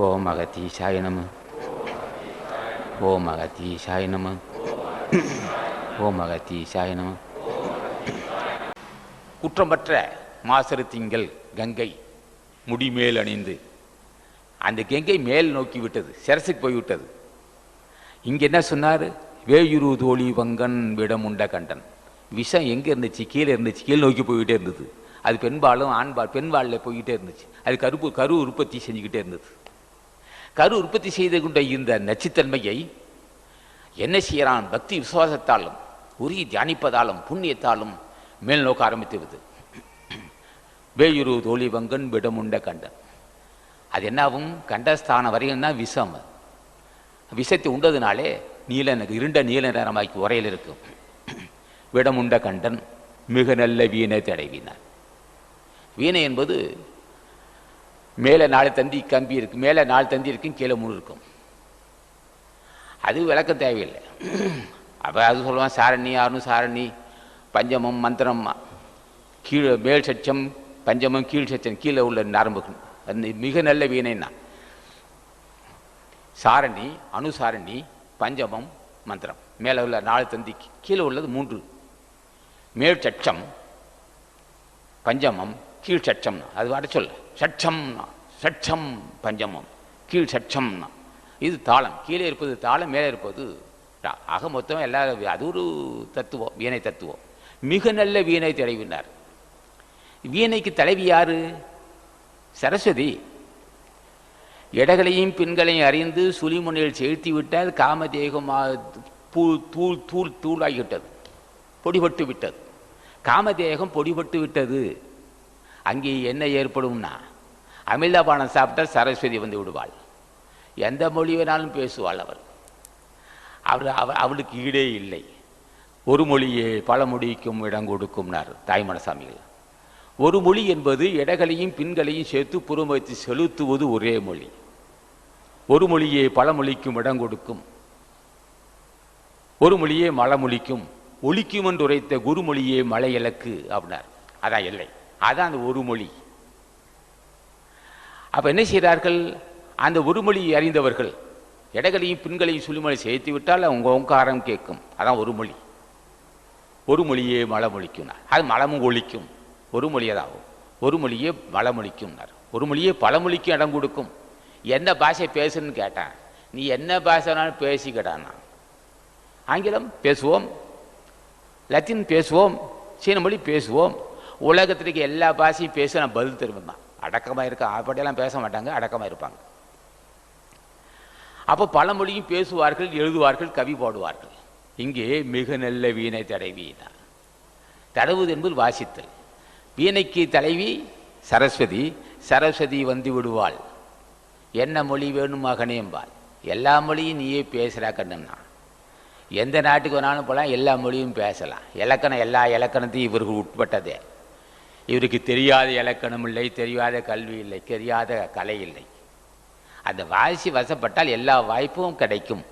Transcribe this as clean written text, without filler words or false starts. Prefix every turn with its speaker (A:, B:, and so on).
A: ஓம் அகதீசாய நம. ஓம் அகதீசாய நம. ஓம் அகதீசாய நம. குற்றமற்ற மாசறு திங்கள் கங்கை முடிமேல் அணிந்து அந்த கங்கை மேல் நோக்கி விட்டது, சிரசுக்கு போய்விட்டது. இங்கே என்ன சொன்னார்? வேயுரு தோழி வங்கன் விடமுண்ட கண்டன். விஷம் எங்கே இருந்துச்சு? கீழே இருந்துச்சு, கீழே நோக்கி போய்கிட்டே இருந்தது. அது பெண்பாலும் ஆண்பால் பெண்பாலில் போய்கிட்டே இருந்துச்சு. அது கரு உற்பத்தி செஞ்சுக்கிட்டே இருந்தது. கரு உற்பத்தி செய்து கொண்ட இந்த நச்சுத்தன்மையை என்ன செய்யறான்? பக்தி விசுவாசத்தாலும் உரிய தியானிப்பதாலும் புண்ணியத்தாலும் மேல் நோக்க ஆரம்பித்துவிடுது. வேயுரு தோழி வங்கன் விடமுண்ட கண்டன். அது என்னாகும்? கண்டஸ்தானம் வரையும் தான் விஷம். விஷத்தை உண்டதுனாலே இருண்ட நீல நிறமாக்கி உரையில் இருக்கும். விடமுண்ட கண்டன் மிக நல்ல வீணை தடைவினார். வீணை என்பது மேலே 4 தந்தி கம்பி இருக்கு, மேலே 4 தந்தி இருக்கும், கீழே 3 இருக்கும். அது விளக்கம் தேவையில்லை. அப்போ அது சொல்லுவான், சாரணி ஆறுனு சாரணி பஞ்சமம் மந்திரம் கீழே மேல் சச்சம் பஞ்சமம் கீழ் சச்சம் கீழே உள்ள நரம்புகள். அது மிக நல்ல வீணைன்னா சாரணி அணுசாரணி பஞ்சமம் மந்திரம். மேலே உள்ள 4 தந்தி, கீழே உள்ளது 3. மேல் சட்சம் பஞ்சமம் கீழ் சட்சம்னா அது வாட சொல்ல. சட்சம்னா சட்சம் பஞ்சமம், கீழ் சட்சம்னா இது தாளம். கீழே இருப்பது தாளம், மேலே இருப்பது ஆக மொத்தம் எல்லா அது ஒரு தத்துவம், வீணை தத்துவம். மிக நல்ல வீணை தலைவினார். வீணைக்கு தலைவி யாரு? சரஸ்வதி. இடங்களையும் பெண்களையும் அறிந்து சுழிமுனையில் செலுத்தி விட்டால் காமதேகம் தூள் தூள் தூளாகிவிட்டது, பொடிபட்டு விட்டது. காமதேகம் பொடிபட்டு விட்டது. அங்கே என்ன ஏற்படும்னா, அமிர்தபானம் சாப்பிட்டால் சரஸ்வதி வந்து விடுவாள். எந்த மொழி வேணாலும் பேசுவாள். அவளுக்கு ஈடே இல்லை. ஒரு மொழியே பல மொழிக்கும் இடம் கொடுக்கும்னார் தாய்மனசாமிகள். ஒரு மொழி என்பது இடங்களையும் பின்களையும் சேர்த்து புறமத்தி செலுத்துவது ஒரே மொழி. ஒரு மொழியே பல மொழிக்கும் இடம் கொடுக்கும், ஒரு மொழியே மலமொழிக்கும், ஒழிக்கும் என்று உரைத்த குருமொழியே மலை இலக்கு அப்படின்னார். அதான் எல்லை, அதான் அந்த ஒரு மொழி. அப்ப என்ன செய்கிறார்கள்? அந்த ஒரு மொழி அறிந்தவர்கள் இடங்களையும் பின்களையும் சுழிமொழி சேர்த்து விட்டால் அவங்க ஓங்காரம் கேட்கும். அதான் ஒரு மொழி. ஒரு மொழியே மலமொழிக்கும். அது மலமும் ஒழிக்கும். ஒரு மொழியதாகும். ஒரு மொழியே மலமொழிக்கும். ஒரு மொழியே பழமொழிக்கும் இடம் கொடுக்கும். என்ன பாஷை பேசுன்னு கேட்டான். நீ என்ன பாஷைனாலும் பேசிக்கிட்டான். ஆங்கிலம் பேசுவோம், லத்தீன் பேசுவோம், சீன மொழி பேசுவோம். உலகத்திற்கு எல்லா பாஷையும் பேச நான் பதில் தருவேன். அடக்கமாக இருக்க அப்படியெல்லாம் பேச மாட்டாங்க, அடக்கமாக இருப்பாங்க. அப்போ பல மொழியும் பேசுவார்கள், எழுதுவார்கள், கவி போடுவார்கள். இங்கே மிக நல்ல வீணை தடைவி தான். தடவுது என்பது வாசித்தல். வீணைக்கு தலைவி சரஸ்வதி. சரஸ்வதி வந்து விடுவாள். என்ன மொழி வேணும் மகனே என்பாள். எல்லா மொழியும் நீயே பேசுகிறா கண்ணுன்னா. எந்த நாட்டுக்கு வேணாலும் போகலாம், எல்லா மொழியும் பேசலாம். இலக்கணம் எல்லா இலக்கணத்தையும் இவர்கள் உட்பட்டதே. இவருக்கு தெரியாத இலக்கணம் இல்லை, தெரியாத கல்வி இல்லை, தெரியாத கலை இல்லை. அந்த வாசி வசப்பட்டால் எல்லா வாய்ப்பும் கிடைக்கும்.